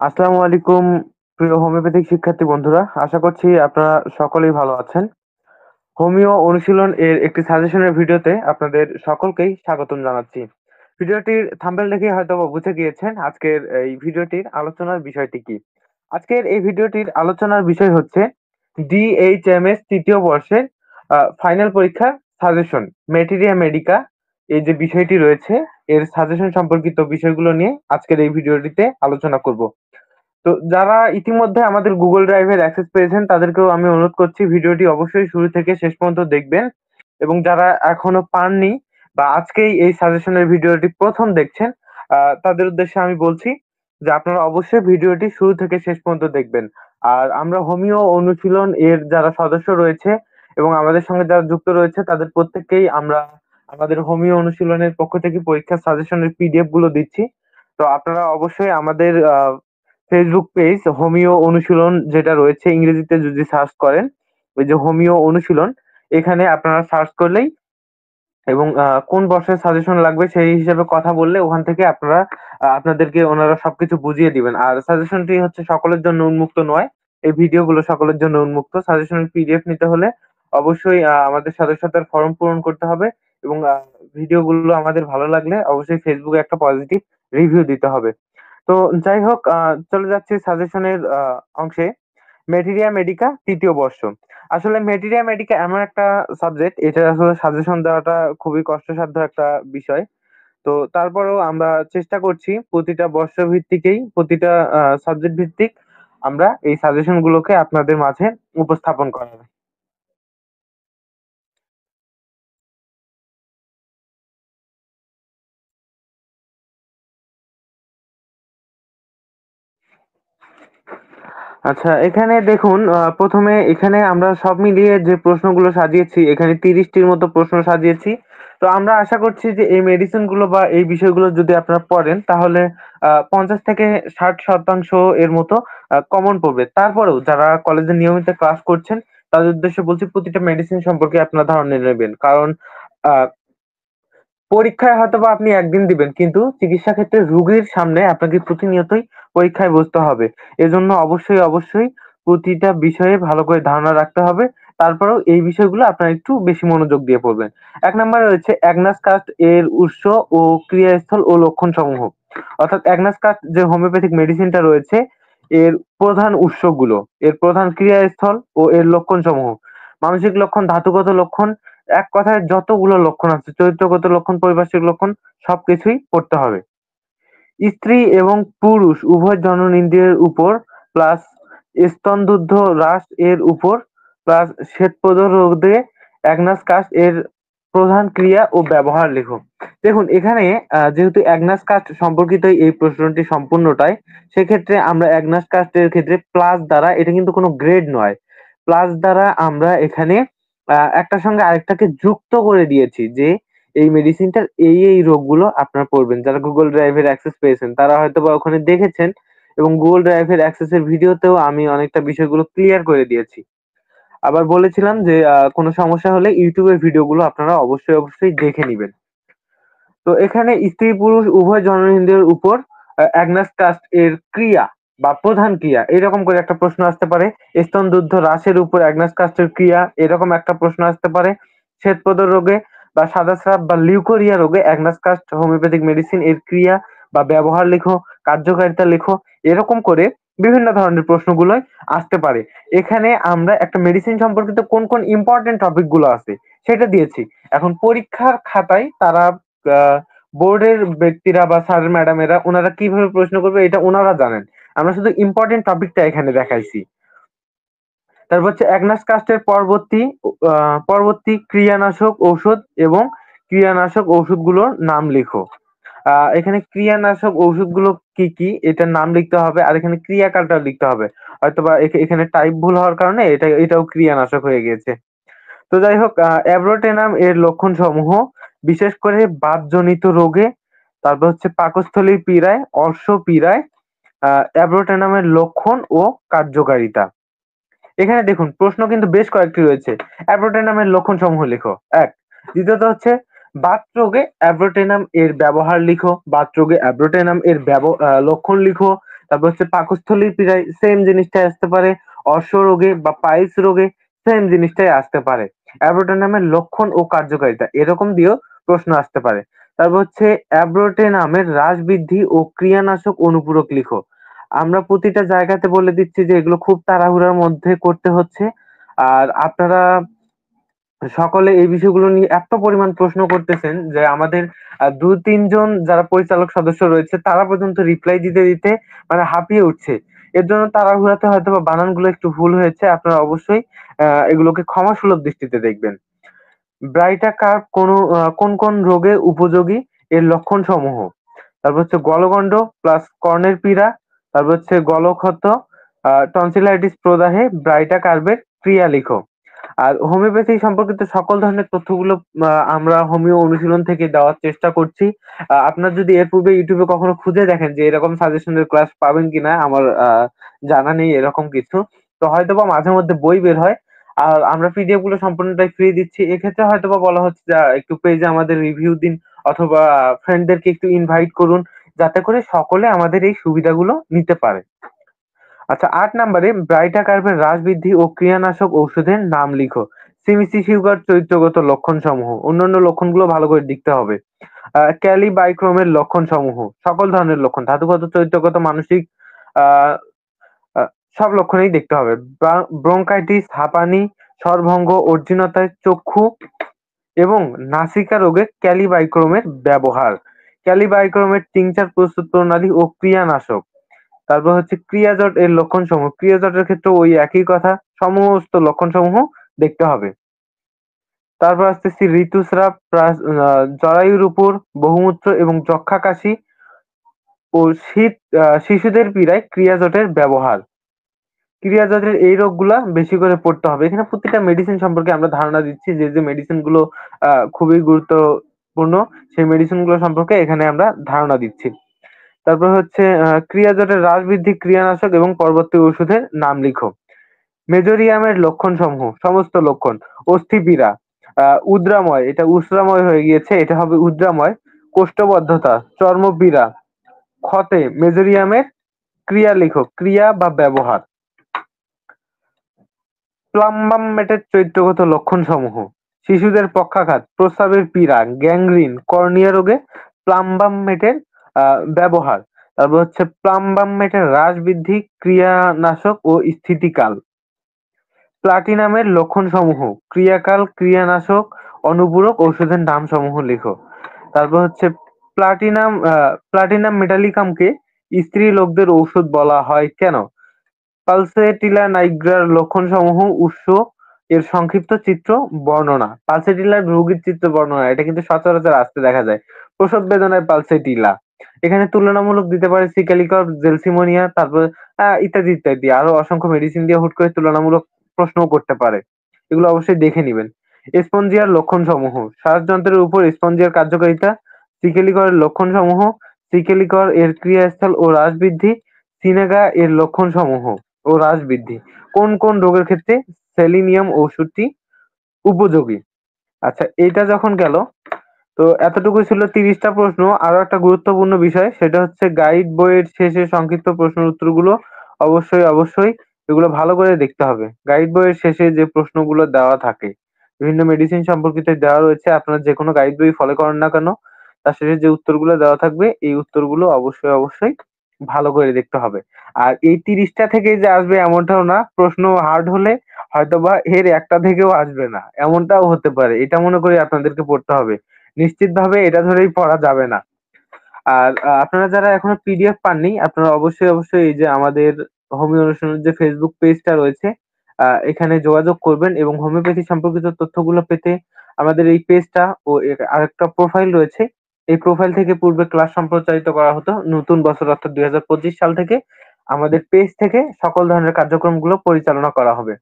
আসসালামু আলাইকুম প্রিয় হোমিওপ্যাথিক শিক্ষার্থী বন্ধুরা, আশা করছি আপনারা সকলেই ভালো আছেন। হোমিও অনুশীলন এর একটি সাজেশনের ভিডিওতে আপনাদের সকলকেই স্বাগতম জানাচ্ছি। ভিডিওটির থাম্বনেল দেখে হয়তোবা বুঝে গিয়েছেন আজকের এই ভিডিওটির আলোচনার বিষয়টি কি। আজকের এই ভিডিওটির আলোচনার বিষয় হচ্ছে ডিএইচএমএস তৃতীয় বর্ষের ফাইনাল পরীক্ষার সাজেশন মেটেরিয়া মেডিকা। এই যে বিষয়টি রয়েছে এর সাজেশন সম্পর্কিত বিষয়গুলো নিয়ে আজকের এই ভিডিওটিতে আলোচনা করব। তো যারা ইতিমধ্যে আমাদের গুগল ড্রাইভের অ্যাক্সেস পেয়েছেন তাদেরকেও আমি অনুরোধ করছি ভিডিওটি অবশ্যই শুরু থেকে শেষ পর্যন্ত দেখবেন, এবং যারা এখনো পাননি বা আজকেই এই সাজেশনের ভিডিওটি প্রথম দেখছেন তাদের উদ্দেশ্যে আমি বলছি যে আপনারা অবশ্যই ভিডিওটি শুরু থেকে শেষ পর্যন্ত দেখবেন। আর আমরা হোমিও অনুশীলন এর যারা সদস্য রয়েছে এবং আমাদের সঙ্গে যারা যুক্ত রয়েছে তাদের প্রত্যেককেই আমরা আমাদের হোমিও অনুশীলনের পক্ষ থেকে পরীক্ষার সাজেশনের পিডিএফ গুলো দিচ্ছি। তো আপনারা অবশ্যই আমাদের ফেসবুক পেজ হোমিও অনুশীলন যেটা রয়েছে ইংরেজিতে যদি সার্চ করেন, ওই যে হোমিও অনুশীলন, এখানে আপনারা সার্চ করলেই এবং কোন বর্ষের সাজেশন লাগবে সেই হিসেবে কথা বললে ওখান থেকে আপনারা আপনাদেরকে ওনারা সবকিছু বুঝিয়ে দিবেন। আর সাজেশনটি হচ্ছে সকলের জন্য উন্মুক্ত নয়, এই ভিডিওগুলো সকলের জন্য উন্মুক্ত। সাজেশনের পিডিএফ নিতে হলে অবশ্যই আমাদের সদস্যতার ফর্ম পূরণ করতে হবে, এবং ভিডিওগুলো আমাদের ভালো লাগলে অবশ্যই ফেসবুকে একটা পজিটিভ রিভিউ দিতে হবে। তো যাই হোক, চলে যাচ্ছি সাজেশনের অংশে। মেটেরিয়া মেডিকা তৃতীয় বর্ষ। আসলে মেটেরিয়া মেডিকা এমন একটা সাবজেক্ট, এটা আসলে সাজেশন দেওয়াটা খুবই কষ্টসাধ্য একটা বিষয়। তো তারপরেও আমরা চেষ্টা করছি প্রতিটা বর্ষ ভিত্তিকেই প্রতিটা সাবজেক্ট ভিত্তিক আমরা এই সাজেশন গুলোকে আপনাদের মাঝে উপস্থাপন করার। আচ্ছা, এখানে দেখুন, প্রথমে এখানে আমরা সব মিলিয়ে যে প্রশ্নগুলো সাজিয়েছি, এখানে ৩০টির মতো প্রশ্ন সাজিয়েছি। তো আমরা আশা করছি যে এই মেডিসিন গুলো বা এই বিষয়গুলো যদি আপনারা পড়েন তাহলে ৫০ থেকে ৬০% এর মতো কমন পড়বে। তারপরেও যারা কলেজে নিয়মিত ক্লাস করছেন তাদের উদ্দেশ্যে বলছি প্রতিটা মেডিসিন সম্পর্কে আপনারা ধারণা নেবেন। কারণ আহ পরীক্ষায় হয়তোবা আপনি একদিন দিবেন, কিন্তু চিকিৎসা ক্ষেত্রে রোগীর সামনে আপনাকে প্রতিনিয়তই পরীক্ষায় বসতে হবে। এজন্য অবশ্যই প্রতিটা বিষয়ে ভালো করে ধারণা রাখতে হবে। তারপরেও এই বিষয়গুলো আপনারা একটু বেশি মনোযোগ দিয়ে পড়বেন। ১ নাম্বারে রয়েছে অ্যাগনাস কাস্ট এর উৎস ও ক্রিয়াস্থল ও লক্ষণসমূহ। অর্থাৎ অ্যাগনাস কাস্ট যে হোমিওপ্যাথিক মেডিসিনটা রয়েছে এর প্রধান উৎসগুলো, এর প্রধান ক্রিয়াস্থল ও এর লক্ষণসমূহ। মানসিক লক্ষণ, ধাতুগত লক্ষণ, এক কথায় যতগুলো লক্ষণ আছে, চরিত্রগত লক্ষণ, পারিপার্শ্বিক লক্ষণ, সবকিছুই পড়তে হবে। স্ত্রী এবং পুরুষ উভয় জননেন্দ্রিয়ের উপর প্লাস স্তনদুগ্ধ হ্রাস এর উপর প্লাস শ্বেতপ্রদ রোগে অ্যাগনাস কাস্ট এর প্রধান ক্রিয়া ও ব্যবহার লেখো। দেখুন এখানে যেহেতু অ্যাগনাস কাস্ট সম্পর্কিত এই প্রশ্নটি সম্পূর্ণটাই, সেক্ষেত্রে আমরা অ্যাগনাস কাস্টের ক্ষেত্রে প্লাস দ্বারা, এটা কিন্তু কোনো গ্রেড নয়, প্লাস দ্বারা আমরা এখানে একটার সঙ্গে আরেকটাকে যুক্ত করে দিয়েছি যে এই মেডিসিনটার এই রোগগুলো আপনারা পড়বেন। যারা গুগল ড্রাইভের অ্যাক্সেস পেয়েছেন তারা হয়তোবা ওখানে দেখেছেন, এবং গুগল ড্রাইভের অ্যাক্সেসের ভিডিওতেও আমি অনেকটা বিষয়গুলো ক্লিয়ার করে দিয়েছি। আবার বলেছিলাম যে কোনো সমস্যা হলে ইউটিউবের ভিডিওগুলো আপনারা অবশ্যই দেখে নিবেন। তো এখানে স্ত্রী পুরুষ উভয় জননেন্দ্রিয়ের উপর অ্যাগনাস কাস্ট এর ক্রিয়া বা প্রধান ক্রিয়া এরকম করে একটা প্রশ্ন আসতে পারে। স্তনদুগ্ধ হ্রাসের উপর অ্যাগনাস কাস্টের ক্রিয়া এরকম একটা প্রশ্ন আসতে পারে। শ্বেতপদ রোগে বা সাদা স্রাব বা লিউকোরিয়া রোগে অ্যাগনাস কাস্ট হোমিওপ্যাথিক মেডিসিন এর ক্রিয়া বা ব্যবহার লেখো, কার্যকারিতা লেখো, এরকম করে বিভিন্ন ধরনের প্রশ্নগুলোই আসতে পারে। এখানে আমরা একটা মেডিসিন সম্পর্কিত কোন কোন ইম্পর্টেন্ট টপিক গুলো আছে সেটা দিয়েছি। এখন পরীক্ষার খাতায় তারা আহ বোর্ডের ব্যক্তিরা বা স্যার ম্যাডামেরা ওনারা কিভাবে প্রশ্ন করবে এটা ওনারা জানেন। আমরা শুধু ইম্পর্টেন্ট টপিকটা এখানে দেখাইছি। তারপর হচ্ছে অ্যাগনাস কাস্টের পরবর্তী ক্রিয়ানাশক ঔষধ এবং ক্রিয়ানাশক ঔষধগুলোর নাম লিখো। এখানে ক্রিয়ানাশক ঔষধগুলো কি কি এটার নাম লিখতে হবে, আর এখানে ক্রিয়াকালটা লিখতে হবে। হয়তোবা এখানে টাইপ ভুল হওয়ার কারণে এটাও ক্রিয়ানাশক হয়ে গিয়েছে। তো যাই হোক, অ্যাব্রোটেনাম এর লক্ষণ সমূহ বিশেষ করে বাতজনিত রোগে, তারপর হচ্ছে পাকস্থলীর পীড়ায়, অর্শ পীড়ায় অ্যাব্রোটেনামের লক্ষণ ও কার্যকারিতা। এখানে দেখুন প্রশ্ন কিন্তু বেশ কয়েকটি রয়েছে। অ্যাব্রোটেনামের লক্ষণ সমূহ লিখো, এক। দ্বিতীয়ত হচ্ছে বাতরোগে অ্যাব্রোটেনাম এর ব্যবহার লিখো, বাতরোগে অ্যাব্রোটেনাম এর লক্ষণ লিখো। তারপর হচ্ছে পাকস্থলীর পীড়ায় সেম জিনিসটাই আসতে পারে। অর্শ রোগে বা পাইলস রোগে সেম জিনিসটাই আসতে পারে। অ্যাব্রোটেনামের লক্ষণ ও কার্যকারিতা এরকম দিয়েও প্রশ্ন আসতে পারে। তারপর হচ্ছে অ্যাব্রোটেনামের হ্রাস বৃদ্ধি ও ক্রিয়ানাশক অনুপূরক লিখো। আমরা প্রতিটা জায়গাতে বলে দিচ্ছি যে এগুলো খুব তাড়াহুড়ার মধ্যে করতে হচ্ছে। আর আপনারা সকলে এই বিষয়গুলো নিয়ে এত পরিমাণ প্রশ্ন করতেছেন যে আমাদের ২-৩ জন যারা পরিচালক সদস্য রয়েছে তারা পর্যন্ত রিপ্লাই দিতে, দিতে মানে হাঁপিয়ে উঠছে। এর জন্য তাড়াহুড়াতে হয়তোবা বানানগুলো একটু ভুল হয়েছে। আপনারা অবশ্যই এগুলোকে ক্ষমাসুলভ দৃষ্টিতে দেখবেন। ব্রাইটাকার্প কোন, কোন রোগে উপযোগী এর লক্ষণসমূহ। তারপর হচ্ছে গলগণ্ড প্লাস কর্ণের পীড়া, তারপর হচ্ছে গলক্ষত, টনসিলাইটিস প্রদাহে ব্রাইটাকার্পের ক্রিয়া লিখো। আর হোমিওপ্যাথি সম্পর্কিত সকল ধরনের তথ্যগুলো আমরা হোমিও অনুশীলন থেকে দেওয়ার চেষ্টা করছি। আপনার যদি এর পূর্বে ইউটিউবে কখনো খুঁজে দেখেন যে এরকম সাজেশনের ক্লাস পাবেন কিনা আমার জানা নেই এরকম কিছু। তো হয়তোবা মাঝে মধ্যে বই বের হয়। আর আমরা পিডিএফ গুলো সম্পূর্ণটাই ফ্রি দিচ্ছি। এক্ষেত্রে হয়তোবা বলা হচ্ছে যে একটু পেজে আমাদের রিভিউ দিন অথবা ফ্রেন্ডদেরকে একটু ইনভাইট করুন যাতে করে সকলে আমাদের এই সুবিধাগুলো নিতে পারে। আচ্ছা ৮ নাম্বারে ব্রাইটাকার্পের হ্রাস বৃদ্ধি ও ক্রিয়ানাশক ঔষধের নাম লিখো। সিমিসি ফিউগার চরিত্রগত লক্ষণসমূহ। অন্যান্য লক্ষণগুলো ভালো করে লিখতে হবে। ক্যালিবাইক্রোমের লক্ষণসমূহ। সকল ধরনের লক্ষণ ধাতুগত, চরিত্রগত, মানসিক আ আ সব লক্ষণেই দেখতে হবে। ব্রঙ্কাইটিস, হাঁপানি, স্বরভঙ্গ, অর্জিনতায় চক্ষু এবং নাসিকা রোগে ক্যালিবাইক্রোমের ব্যবহার। ক্যালিবাইক্রোমের টিংচার প্রস্তুত প্রণালী ও ক্রিয়ানাশক। তারপর হচ্ছে ক্রিয়াজট এর লক্ষণসমূহ। ক্রিয়াজটের ক্ষেত্রেও ওই একই কথা। সমস্ত লক্ষণসমূহ দেখতে হবে। তারপর আসতেছি ঋতুস্রাব, জরায়ুর উপর, বহুমূত্র এবং যক্ষ্মা কাশি ও শীত শিশুদের পীড়ায় ক্রিয়াজটের ব্যবহার। ক্রিয়াজটের এই রোগগুলা বেশি করে পড়তে হবে। এখানে প্রতিটা মেডিসিন সম্পর্কে আমরা ধারণা দিচ্ছি যে, যে মেডিসিন গুলো খুবই গুরুত্বপূর্ণ সেই মেডিসিন গুলো সম্পর্কে এখানে আমরা ধারণা দিচ্ছি। তারপর হচ্ছে ক্রিয়াজটের হ্রাস বৃদ্ধি ক্রিয়ানাশক এবং পরবর্তী ওষুধের নাম লিখো। মেজোরিয়ামের লক্ষণসমূহ, সমস্ত লক্ষণ। অস্থিপীড়া, উদ্রাময়, এটা উস্রাময় হয়ে গিয়েছে, এটা হবে উদ্রাময়। কোষ্ঠবদ্ধতা, চর্মপীড়া, ক্ষতে মেজোরিয়ামের ক্রিয়া লিখো, ক্রিয়া বা ব্যবহার। প্লাম্বামেটের চরিত্রগত লক্ষণসমূহ। শিশুদের পক্ষাঘাত, প্রস্রাবের পীড়া, গ্যাংগ্রিন, কর্নিয়া রোগে প্লাম্বামেটের ব্যবহার। তারপর হচ্ছে প্লাম্বামেটের হ্রাস বৃদ্ধি ক্রিয়ানাশক ও স্থিতিকাল। প্লাটিনামের লক্ষণসমূহ, ক্রিয়াকাল, ক্রিয়ানাশক, অনুপূরক ঔষধের নামসমূহ লিখো। তারপর হচ্ছে প্লাটিনাম মেটালিকামকে স্ত্রী লোকদের ঔষধ বলা হয় কেন? পালসেটিলা নাইগ্রার লক্ষণসমূহ, উৎস, এর সংক্ষিপ্ত চিত্র বর্ণনা। পালসেটিলার রোগীর চিত্র বর্ণনা এটা কিন্তু সচরাচর আসতে দেখা যায়। প্রসব বেদনায় পালসেটিলা। এখানে তুলনামূলক দিতে পারে সিকালিকর, জেলসিমোনিয়া, তারপর ইত্যাদি ইত্যাদি। আরো অসংখ্য মেডিসিন দিয়ে হুট করে তুলনামূলক প্রশ্নও করতে পারে। এগুলো অবশ্যই দেখে নিবেন। স্পঞ্জিয়ার লক্ষণসমূহ। শ্বাসযন্ত্রের উপর স্পঞ্জিয়ার কার্যকারিতা। সিকেলিকরের লক্ষণসমূহ। সিকেলিকর এর ক্রিয়াস্থল ও হ্রাস বৃদ্ধি। সিনেগা এর লক্ষণসমূহ ও হ্রাস বৃদ্ধি। কোন, কোন রোগের ক্ষেত্রে সেলিনিয়াম ঔষধটি উপযোগী? আচ্ছা এইটা যখন গেল, তো এতটুকুই ছিল ৩০ টা প্রশ্ন। আরো একটা গুরুত্বপূর্ণ বিষয় সেটা হচ্ছে গাইড বইয়ের শেষে সংক্ষিপ্ত প্রশ্নের উত্তরগুলো অবশ্যই, অবশ্যই এগুলো ভালো করে দেখতে হবে। গাইড বইয়ের শেষে যে প্রশ্নগুলো দেওয়া থাকে, বিভিন্ন মেডিসিন সম্পর্কিত দেওয়া রয়েছে। আপনারা যেকোনো গাইড বই ফলো করেন না কেন, তার শেষে যে উত্তরগুলো দেওয়া থাকবে এই উত্তরগুলো অবশ্যই, অবশ্যই ভালো করে দেখতে হবে। আর এই ৩০ টা থেকেই যে আসবে এমনটাও না। প্রশ্ন হার্ড হলে হয়তোবা এর একটা থেকেও আসবে না। এমনটাও হতে পারে। এটা মনে করি আপনাদেরকে পড়তে হবে। নিশ্চিতভাবে এটা ধরেই পড়া যাবে না। আর আপনারা যারা এখনো পিডিএফ পাননি আপনারা অবশ্যই, অবশ্যই এই যে আমাদের হোমিও অনুশীলনের যে ফেসবুক পেজটা রয়েছে এখানে যোগাযোগ করবেন এবং হোমিওপ্যাথি সম্পর্কিত তথ্যগুলো পেতে আমাদের এই পেজটা ও এর আরেকটা প্রোফাইল রয়েছে। এই প্রোফাইল থেকে পূর্বে ক্লাস সম্প্রচারিত করা হতো। নতুন বছর অর্থাৎ ২০২৫ সাল থেকে আমাদের পেজ থেকে সকল ধরনের কার্যক্রমগুলো পরিচালনা করা হবে।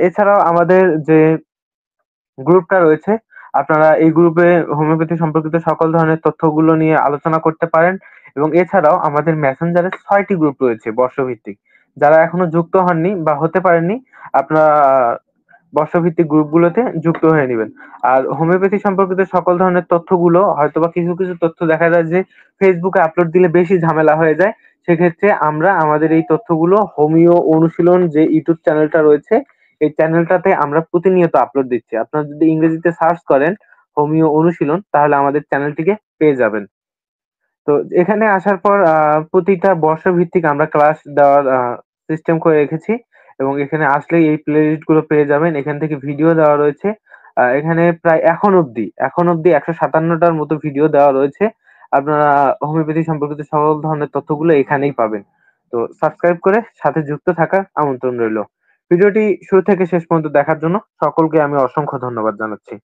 এছাড়াও আমাদের যে গ্রুপটা রয়েছে, আপনারা এই গ্রুপে হোমিওপ্যাথি সম্পর্কিত সকল ধরনের তথ্যগুলো নিয়ে আলোচনা করতে পারেন এবং এছাড়াও আমাদের মেসেঞ্জারে ৬ টি গ্রুপ রয়েছে বর্ষভিত্তিক। যারা এখনো যুক্ত হননি বা হতে পারেননি, আপনারা বর্ষভিত্তিক গ্রুপগুলোতে যুক্ত হয়ে নিবেন। আর হোমিওপ্যাথি সম্পর্কিত সকল ধরনের তথ্যগুলো হয়তোবা কিছু, কিছু তথ্য দেখা যায় যে ফেসবুকে আপলোড দিলে বেশি ঝামেলা হয়ে যায়। সেক্ষেত্রে আমরা আমাদের এই তথ্যগুলো হোমিও অনুশীলন যে ইউটিউব চ্যানেলটা রয়েছে, এই চ্যানেলটাতে আমরা প্রতিনিয়ত আপলোড দিচ্ছি। আপনারা যদি ইংরেজিতে সার্চ করেন হোমিও অনুশীলন তাহলে আমাদের চ্যানেলটিকে পেয়ে যাবেন। তো এখানে আসার পর প্রতিটা বর্ষভিত্তিক আমরা ক্লাস দেওয়ার সিস্টেম করে রেখেছি এবং এখানে আসলেই এই প্লেলিস্ট গুলো পেয়ে যাবেন। এখান থেকে ভিডিও দেওয়া রয়েছে। এখানে প্রায় এখন অব্দি ১৫৭ টার মতো ভিডিও দেওয়া রয়েছে। আপনারা হোমিওপ্যাথি সম্পর্কিত সকল ধরনের তথ্যগুলো এখানেই পাবেন। তো সাবস্ক্রাইব করে সাথে যুক্ত থাকার আমন্ত্রণ রইলো। ভিডিওটি শুরু থেকে শেষ পর্যন্ত দেখার জন্য সকলকে আমি অসংখ্য ধন্যবাদ জানাচ্ছি।